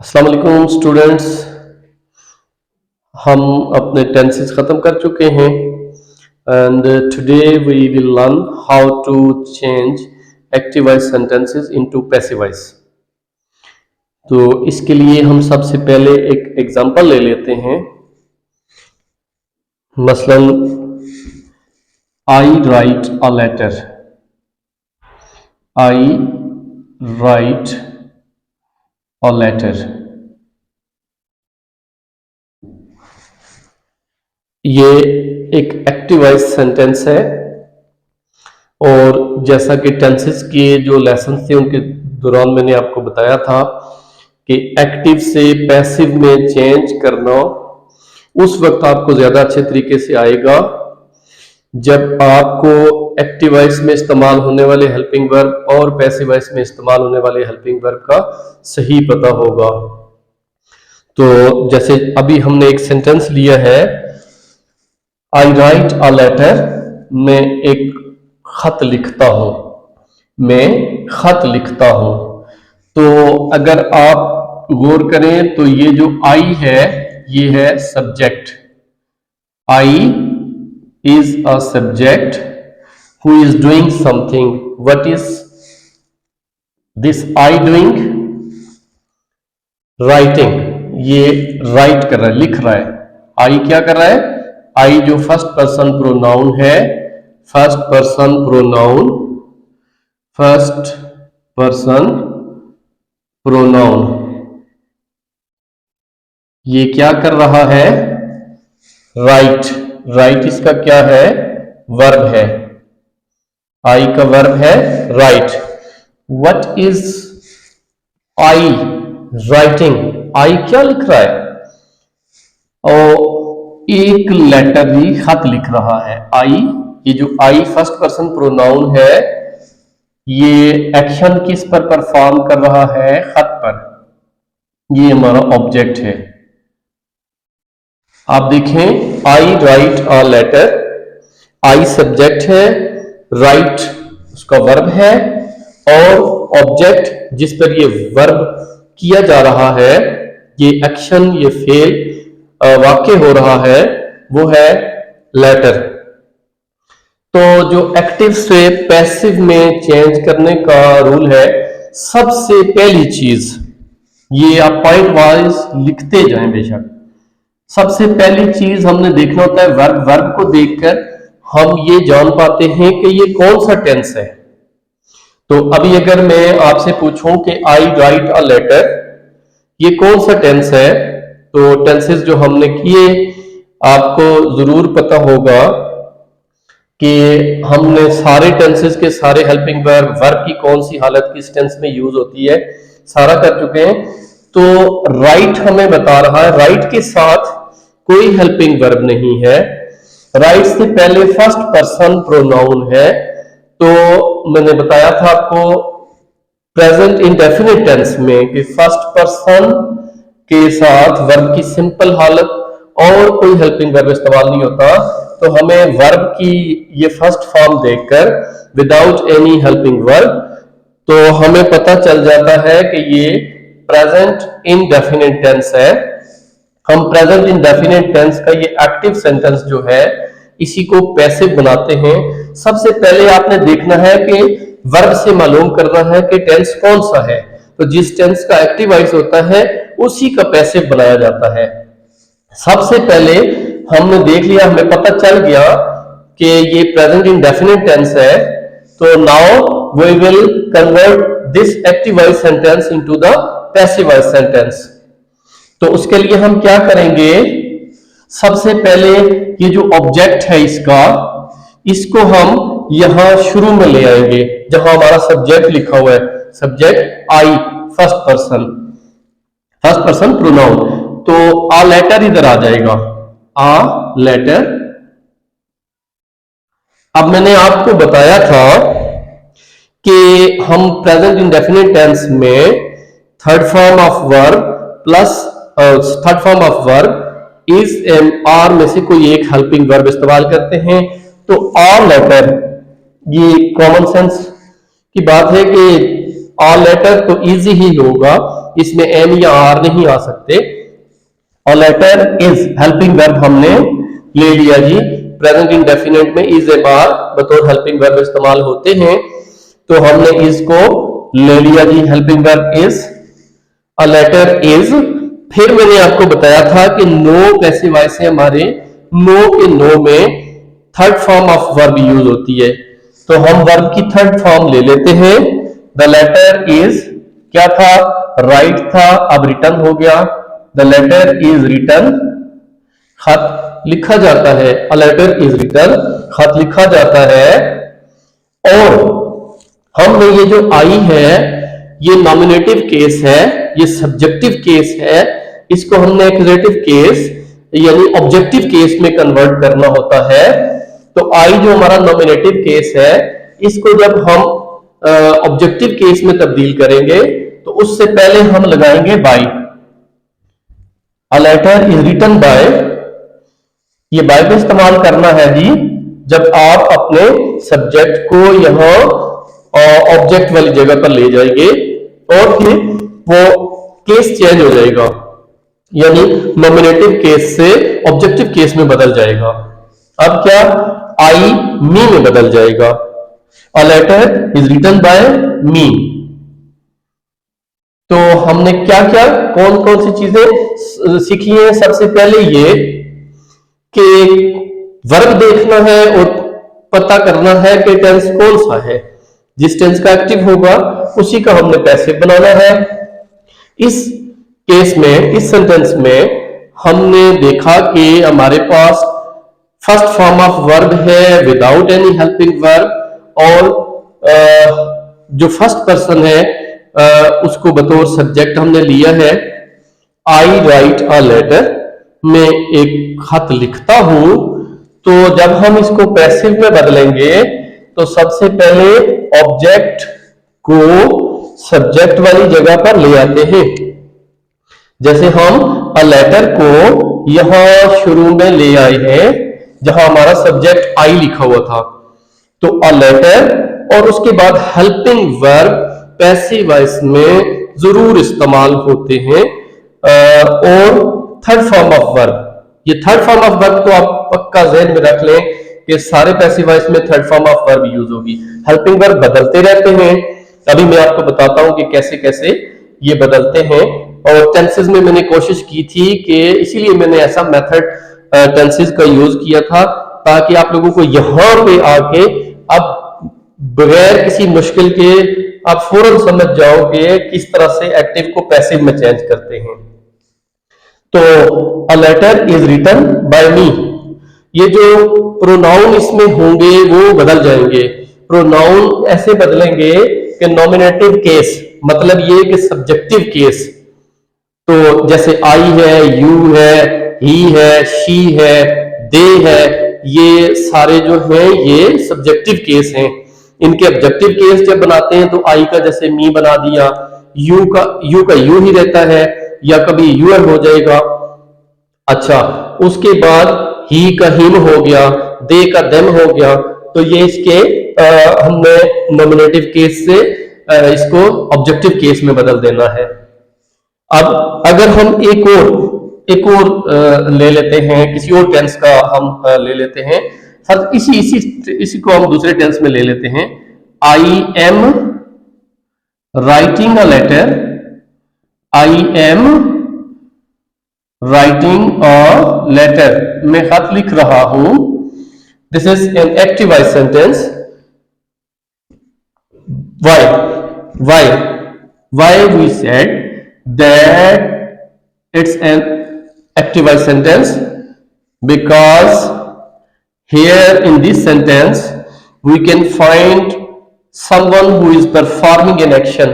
अस्सलाम वालेकुम स्टूडेंट्स। हम अपने टेंसेस ख़त्म कर चुके हैं and today we will learn how to change active voice sentences into passive voice. तो इसके लिए हम सबसे पहले एक एग्जांपल ले लेते हैं। मसलन I write a letter. I write a letter. ये एक एक्टिव वॉइस सेंटेंस है और जैसा कि टेंसेस के जो लेसन थे उनके दौरान मैंने आपको बताया था कि एक्टिव से पैसिव में चेंज करना उस वक्त आपको ज्यादा अच्छे तरीके से आएगा जब आपको एक्टिव वॉइस में इस्तेमाल होने वाले हेल्पिंग वर्ब और पैसिव वॉइस में इस्तेमाल होने वाले हेल्पिंग वर्ब का सही पता होगा। तो जैसे अभी हमने एक सेंटेंस लिया है, आई राइट अ लेटर, मैं एक खत लिखता हूं, मैं खत लिखता हूं। तो अगर आप गौर करें तो ये जो आई है ये है subject. I is a subject who is doing something. What is this I doing? Writing. ये राइट कर रहा है, लिख रहा है। आई क्या कर रहा है? आई जो फर्स्ट पर्सन प्रोनाउन है, first person pronoun, first person pronoun, ये क्या कर रहा है? राइट। राइट इसका क्या है? वर्ब है। आई का वर्ब है write. What is I writing? I क्या लिख रहा है? और एक लेटर भी खत लिख रहा है। आई, ये जो आई फर्स्ट पर्सन प्रोनाउन है, ये एक्शन किस पर परफॉर्म कर रहा है? खत पर। ये हमारा ऑब्जेक्ट है। आप देखें, I write a letter, I subject है, राइट उसका वर्ब है और ऑब्जेक्ट जिस पर ये वर्ब किया जा रहा है, ये एक्शन, ये फेल वाक्य हो रहा है, वो है लेटर। तो जो एक्टिव से पैसिव में चेंज करने का रूल है, सबसे पहली चीज, ये आप पॉइंट वाइज लिखते जाएं बेशक। सबसे पहली चीज हमने देखना होता है वर्ब। वर्ब को देखकर हम ये जान पाते हैं कि ये कौन सा टेंस है। तो अभी अगर मैं आपसे पूछूं कि आई राइट अ लेटर, ये कौन सा टेंस है? तो टेंसेस जो हमने किए आपको जरूर पता होगा कि हमने सारे टेंसेस के सारे हेल्पिंग वर्ब, वर्ब की कौन सी हालत किस टेंस में यूज होती है, सारा कर चुके हैं। तो राइट हमें बता रहा है, राइट के साथ कोई हेल्पिंग वर्ब नहीं है, राइट से पहले फर्स्ट पर्सन प्रोनाउन है। तो मैंने बताया था आपको प्रेजेंट इंडेफिनिट टेंस में कि फर्स्ट पर्सन के साथ वर्ब की सिंपल हालत और कोई हेल्पिंग वर्ब इस्तेमाल नहीं होता। तो हमें वर्ब की ये फर्स्ट फॉर्म देखकर विदाउट एनी हेल्पिंग वर्ब, तो हमें पता चल जाता है कि ये प्रेजेंट इंडेफिनिट टेंस है। हम प्रेजेंट इंडेफिनिट टेंस का ये एक्टिव सेंटेंस जो है, इसी को पैसिव बनाते हैं। सबसे पहले आपने देखना है कि वर्ब से मालूम करना है कि टेंस कौन सा है। तो जिस टेंस का एक्टिव वॉइस होता है उसी का पैसिव बनाया जाता है। सबसे पहले हमने देख लिया, हमें पता चल गया कि ये प्रेजेंट इंडेफिनिट टेंस है। तो now we will convert this active voice sentence into the passive voice sentence. तो उसके लिए हम क्या करेंगे? सबसे पहले ये जो ऑब्जेक्ट है इसका, इसको हम यहां शुरू में ले आएंगे जहां हमारा सब्जेक्ट लिखा हुआ है। Subject I first person pronoun. तो आ लेटर इधर आ जाएगा, आ लेटर। अब मैंने आपको बताया था कि हम प्रेजेंट इंडेफिनिट टेंस में third form of verb plus third form of verb is and are में से कोई एक हेल्पिंग वर्ब इस्तेमाल करते हैं। तो आ लेटर, ये कॉमन सेंस की बात है कि आ लेटर तो इजी ही होगा, इसमें एम या आर नहीं आ सकते। और लेटर इज हेल्पिंग वर्ब हमने ले लिया जी, प्रेजेंट इंडेफिनिट में इज एम आर बतौर हेल्पिंग वर्ब इस्तेमाल होते हैं, तो हमने इज को ले लिया जी, helping verb is, a letter is. फिर मैंने आपको बताया था कि नो पैसिव वॉइस से हमारे नो के नो में third form of verb use होती है, तो हम वर्ब की थर्ड फॉर्म ले लेते हैं। द लेटर इज क्या था, राइट था, अब रिटर्न हो गया। द लेटर इज रिटर्न, खत लिखा जाता है। अ लेटर इज रिटर्न, खत लिखा जाता है। और हमने ये जो आई है ये नॉमिनेटिव केस है, ये सब्जेक्टिव केस है, इसको हमने एक्यूजेटिव केस यानी ऑब्जेक्टिव केस में कन्वर्ट करना होता है। तो आई जो हमारा नॉमिनेटिव केस है, इसको जब हम ऑब्जेक्टिव केस में तब्दील करेंगे तो उससे पहले हम लगाएंगे by. A letter is written by, ये बाय पे इस्तेमाल करना है जी जब आप अपने सब्जेक्ट को यहां ऑब्जेक्ट वाली जगह पर ले जाएंगे और फिर वो केस चेंज हो जाएगा, यानी नॉमिनेटिव केस से ऑब्जेक्टिव केस में बदल जाएगा। अब क्या, आई मी में बदल जाएगा। A letter is written by me. तो हमने क्या क्या कौन कौन सी चीजें सीखी हैं? सबसे पहले ये कि वर्ब देखना है और पता करना है कि टेंस कौन सा है, जिस टेंस का एक्टिव होगा उसी का हमने पैसिव बनाना है। इस केस में, इस सेंटेंस में हमने देखा कि हमारे पास फर्स्ट फॉर्म ऑफ वर्ब है विदाउट एनी हेल्पिंग वर्ब, और जो फर्स्ट पर्सन है उसको बतौर सब्जेक्ट हमने लिया है। आई राइट अ लेटर, मैं एक खत लिखता हूं। तो जब हम इसको पैसिव में बदलेंगे तो सबसे पहले ऑब्जेक्ट को सब्जेक्ट वाली जगह पर ले आते हैं। जैसे हम अ लेटर को यहां शुरू में ले आए हैं जहां हमारा सब्जेक्ट आई लिखा हुआ था, तो अ लेटर और उसके बाद हेल्पिंग वर्ब पैसिव वॉइस में जरूर इस्तेमाल होते हैं। और थर्ड फॉर्म ऑफ वर्ब, ये थर्ड फॉर्म ऑफ वर्ब को आप पक्का ज़हन में रख लें कि सारे पैसिव वॉइस में third form of verb use होगी। हेल्पिंग वर्ब बदलते रहते हैं, अभी मैं आपको बताता हूं कि कैसे कैसे ये बदलते हैं। और टेंसेस में मैंने कोशिश की थी कि इसीलिए मैंने ऐसा मेथड टेंसेस का यूज किया था ताकि आप लोगों को यहां पे आके अब बगैर किसी मुश्किल के आप फौरन समझ जाओ कि किस तरह से एक्टिव को पैसिव में चेंज करते हैं। तो a letter is written by me, ये जो प्रोनाउन इसमें होंगे वो बदल जाएंगे। प्रोनाउन ऐसे बदलेंगे कि नॉमिनेटिव केस, मतलब ये कि सब्जेक्टिव केस। तो जैसे आई है, यू है, ही है, शी है, दे है, ये सारे जो हैं ये सब्जेक्टिव केस हैं। इनके ऑब्जेक्टिव केस जब बनाते हैं तो आई का जैसे मी बना दिया, यू का यू ही रहता है या कभी यूर हो जाएगा। अच्छा, उसके बाद ही का हिम हो गया, दे का देम हो गया। तो ये इसके हमने नॉमिनेटिव केस से इसको ऑब्जेक्टिव केस में बदल देना है। अब अगर हम एक और ले लेते हैं, किसी और टेंस का हम ले लेते हैं, इसी को हम दूसरे टेंस में ले लेते हैं। I am writing a letter, I am writing a letter, मैं खत लिख रहा हूं। This is an active voice sentence. Why we said that it's an active voice sentence? Because here in this sentence we can find someone who is performing an action.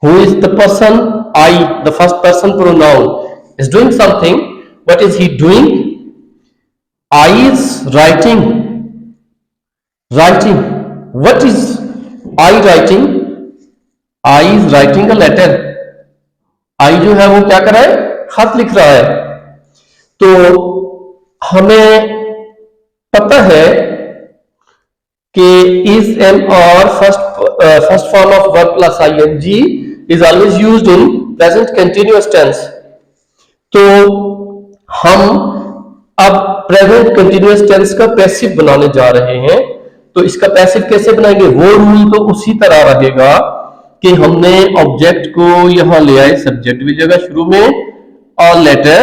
Who is the person? I, the first person pronoun, is doing something. What is he doing? I is writing. What is I writing? I is writing a letter. I जो है वो क्या कर रहा है? खत लिख रहा है। तो हमें पता है कि is am or first form of verb plus ing is always used in present continuous tense। तो हम अब प्रेजेंट कंटिन्यूअस टेंस का पैसिव बनाने जा रहे हैं। तो इसका पैसिव कैसे बनाएंगे? वो रूल तो उसी तरह रहेगा कि हमने ऑब्जेक्ट को यहां ले आए सब्जेक्ट की जगह शुरू में, और लेटर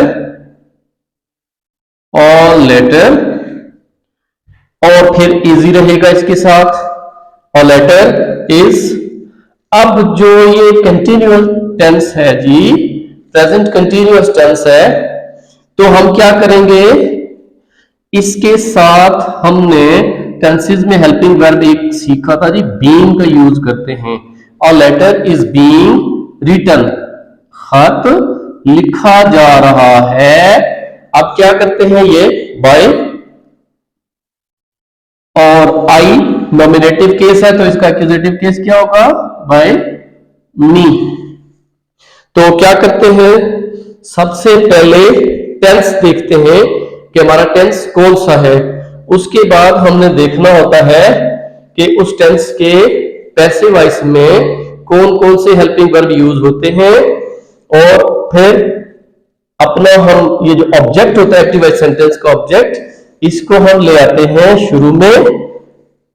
और फिर इजी रहेगा इसके साथ, और लेटर इज। अब जो ये कंटिन्यूअस टेंस है जी, प्रेजेंट कंटिन्यूअस टेंस है, तो हम क्या करेंगे, इसके साथ हमने टेंसेस में हेल्पिंग वर्ब एक सीखा था जी, बीइंग का यूज करते हैं। और लेटर इज बीइंग रिटन, खत लिखा जा रहा है। अब क्या करते हैं ये बाय, और आई नॉमिनेटिव केस है तो इसका एक्यूजेटिव केस क्या होगा? Bye me. तो क्या करते हैं, सबसे पहले टेंस देखते हैं कि हमारा टेंस कौन सा है। उसके बाद हमने देखना होता है कि उस टेंस के पैसिव वॉइस में कौन कौन से हेल्पिंग वर्ब यूज होते हैं, और फिर अपना हम ये जो ऑब्जेक्ट होता है एक्टिव वॉइस सेंटेंस का ऑब्जेक्ट, इसको हम ले आते हैं शुरू में,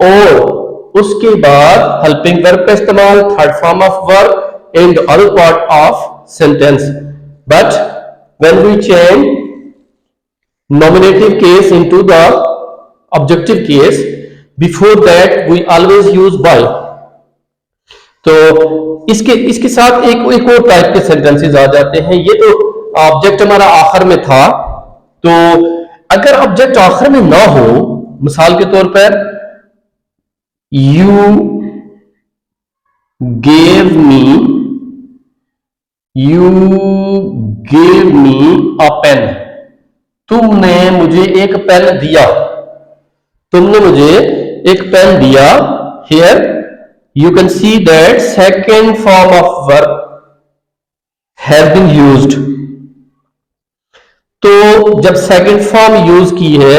और उसके बाद हेल्पिंग वर्ब का इस्तेमाल, third form of verb in the other part of sentence। But when we change nominative case into the objective case, before that we always use by। तो इसके साथ एक और टाइप के सेंटेंसेस आ जाते हैं। ये तो ऑब्जेक्ट हमारा आखिर में था, तो अगर ऑब्जेक्ट आखिर में ना हो, मिसाल के तौर पर you gave me a pen, तुमने मुझे एक पेन दिया, तुमने मुझे एक पेन दिया। Here you can see that second form of verb has been used। तो जब सेकंड फॉर्म यूज की है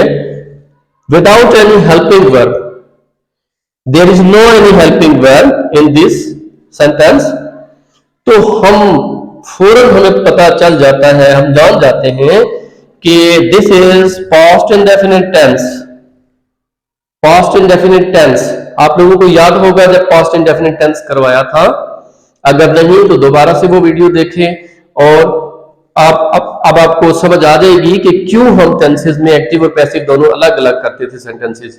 without any helping verb, there is no any helping verb in this sentence, तो हम फौरन हमें पता चल जाता है, हम जान जाते हैं कि this is past indefinite tense. Past indefinite tense आप लोगों को याद होगा जब पास्ट इंडेफिनिट टेंस करवाया था, अगर नहीं तो दोबारा से वो वीडियो देखें और अब आपको समझ आ जाएगी कि क्यों हम टेंसेस में एक्टिव और पैसिव दोनों अलग अलग करते थे सेंटेंसेस।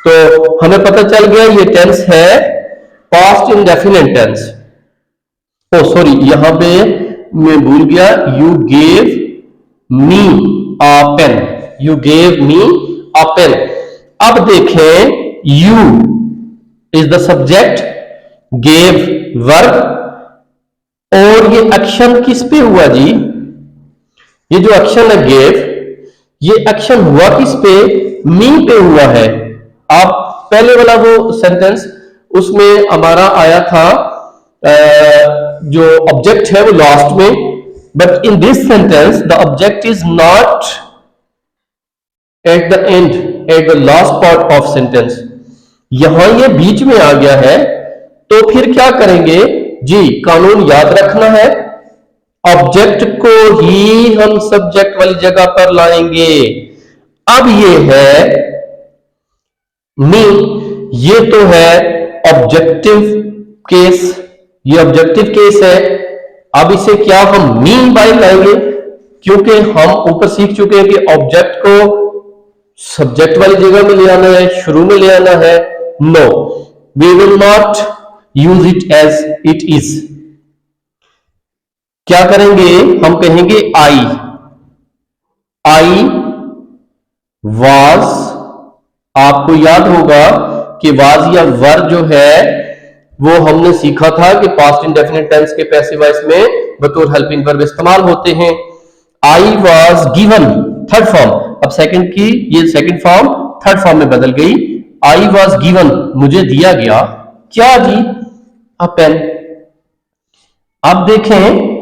तो हमें पता चल गया ये टेंस है past indefinite tense. Oh sorry, यहां पे मैं भूल गया, you gave me a pen, you gave me a pen. अब देखें, you is the subject, gave verb, और ये एक्शन किस पे हुआ जी? ये जो एक्शन है गेव, ये एक्शन हुआ किस पे? मी पे हुआ है। आप पहले वाला वो सेंटेंस, उसमें हमारा आया था जो ऑब्जेक्ट है वो लास्ट में, but in this sentence the object is not at the end, at the last part of sentence. यहां ये बीच में आ गया है, तो फिर क्या करेंगे जी? कानून याद रखना है, ऑब्जेक्ट को ही हम सब्जेक्ट वाली जगह पर लाएंगे। अब ये है मी, ये तो है ऑब्जेक्टिव केस, ये ऑब्जेक्टिव केस है। अब इसे क्या हम मी बाय लाएंगे, क्योंकि हम ऊपर सीख चुके हैं कि ऑब्जेक्ट को सब्जेक्ट वाली जगह में ले आना है, शुरू में ले आना है। No, we will not use it as it is. क्या करेंगे? हम कहेंगे आई वाज। आपको याद होगा कि वाज या वर जो है वो हमने सीखा था कि पास्ट इंडेफिनिट टेंस के पैसिव वॉइस में बतौर हेल्पिंग वर्ब इस्तेमाल होते हैं। I was given, third form, अब सेकंड की ये सेकंड फॉर्म थर्ड फॉर्म में बदल गई। आई वाज गिवन, मुझे दिया गया क्या जी? अ पेन। अब देखें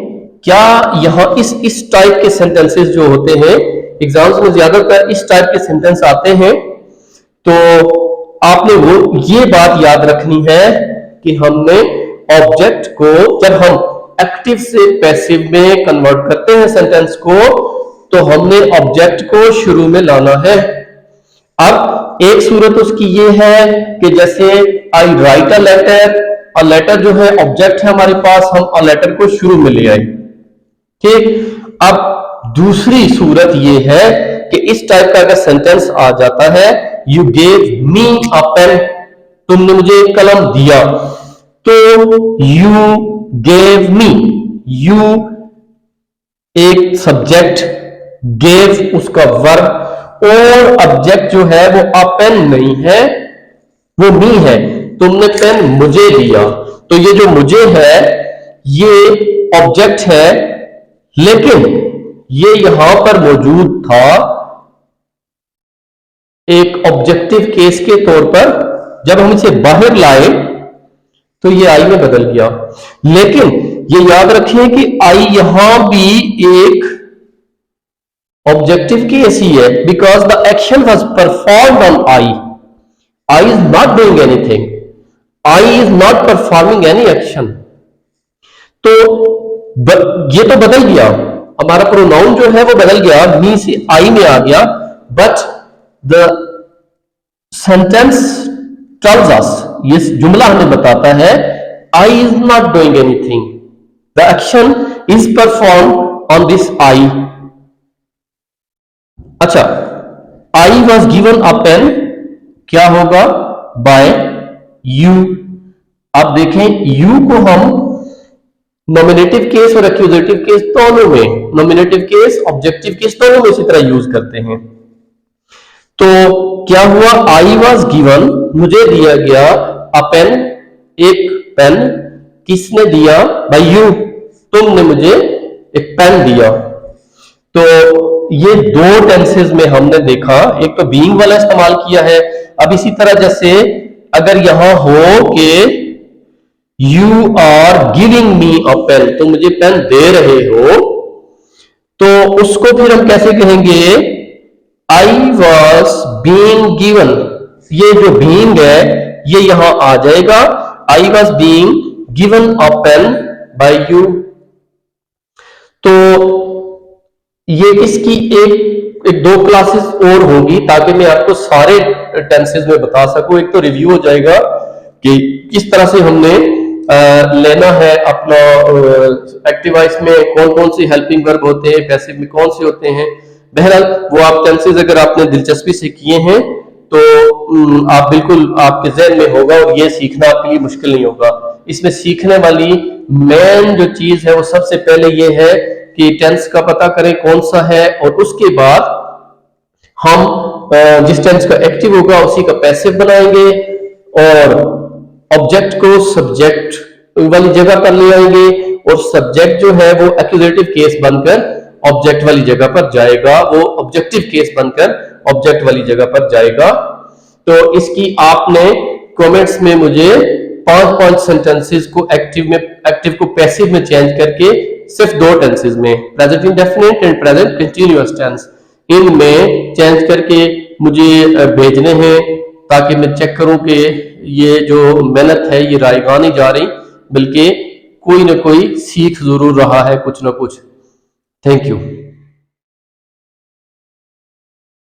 क्या यहां इस टाइप के सेंटेंसेस जो होते हैं एग्जाम्स में ज्यादातर इस टाइप के सेंटेंस आते हैं, तो आपने वो ये बात याद रखनी है कि हमने ऑब्जेक्ट को जब हम एक्टिव से पैसिव में कन्वर्ट करते हैं सेंटेंस को, तो हमने ऑब्जेक्ट को शुरू में लाना है। अब एक सूरत उसकी ये है कि जैसे आई राइट अ लेटर जो है ऑब्जेक्ट है हमारे पास, हम अ लेटर को शुरू में ले आए। ठीक, अब दूसरी सूरत ये है कि इस टाइप का अगर सेंटेंस आ जाता है, you gave me a pen, तुमने मुझे एक कलम दिया, तो यू गेव मी, यू एक सब्जेक्ट, गेव उसका वर्ब, और ऑब्जेक्ट जो है वो अ पेन नहीं है, वो मी है। तुमने पेन मुझे दिया, तो ये जो मुझे है ये ऑब्जेक्ट है, लेकिन ये यहां पर मौजूद था एक ऑब्जेक्टिव केस के तौर पर। जब हम इसे बाहर लाए तो ये आई में बदल गया। लेकिन ये याद रखिए कि आई यहां भी एक ऑब्जेक्टिव केस ही है, because the action was performed on I. I is not doing anything, I is not performing any action. तो ये तो बदल गया, हमारा प्रोनाउन जो है वो बदल गया, मी से आई में आ गया, but the sentence tells us, ये जुमला हमें बताता है I is not doing anything, the action is perform on this I. अच्छा, I was given a pen, क्या होगा, बाय यू। आप देखें यू को हम नॉमिनेटिव केस और एक्यूजेटिव केस दोनों में, नॉमिनेटिव केस ऑब्जेक्टिव केस दोनों में इसी तरह यूज करते हैं। तो क्या हुआ, आई वॉज गिवन, मुझे दिया गया, अ पेन, एक पेन, किसने दिया, बाय यू, तुमने मुझे एक पेन दिया। तो ये दो टेंसेस में हमने देखा, एक तो बीइंग वाला इस्तेमाल किया है। अब इसी तरह जैसे अगर यहां हो कि you are giving me a pen, तो मुझे पेन दे रहे हो, तो उसको फिर हम कैसे कहेंगे, आई वॉज बीइंग गिवन। ये जो बीइंग है ये यहां आ जाएगा, I was being given a pen by you. तो ये इसकी एक दो क्लासेस और होगी ताकि मैं आपको सारे टेंसेस में बता सकूं। एक तो रिव्यू हो जाएगा कि किस तरह से हमने लेना है अपना एक्टिव वॉइस में कौन कौन सी हेल्पिंग वर्ब होते हैं, पैसिव में कौन से होते हैं। बहरहाल वो आप टेंसेस अगर आपने दिलचस्पी से किए हैं तो आप बिल्कुल आपके जहन में होगा और ये सीखना आपके लिए मुश्किल नहीं होगा। इसमें सीखने वाली मेन जो चीज है वो सबसे पहले ये है कि टेंस का पता करें कौन सा है, और उसके बाद हम जिस टेंस का एक्टिव होगा उसी का पैसिव बनाएंगे और ऑब्जेक्ट को सब्जेक्ट वाली जगह पर ले आएंगे, और सब्जेक्ट जो है वो एक्यूजेटिव केस बनकर ऑब्जेक्ट वाली जगह पर जाएगा, वो ऑब्जेक्टिव केस बनकर ऑब्जेक्ट वाली जगह पर जाएगा। तो इसकी आपने कमेंट्स में मुझे 5 सेंटेंसेस को एक्टिव को पैसिव में चेंज करके सिर्फ दो टेंसेस में, present indefinite and present continuous tense, इनमें चेंज करके मुझे भेजने हैं ताकि मैं चेक करूं कि ये जो मेहनत है ये रायगा नहीं जा रही, बल्कि कोई ना कोई सीख जरूर रहा है कुछ ना कुछ। Thank you.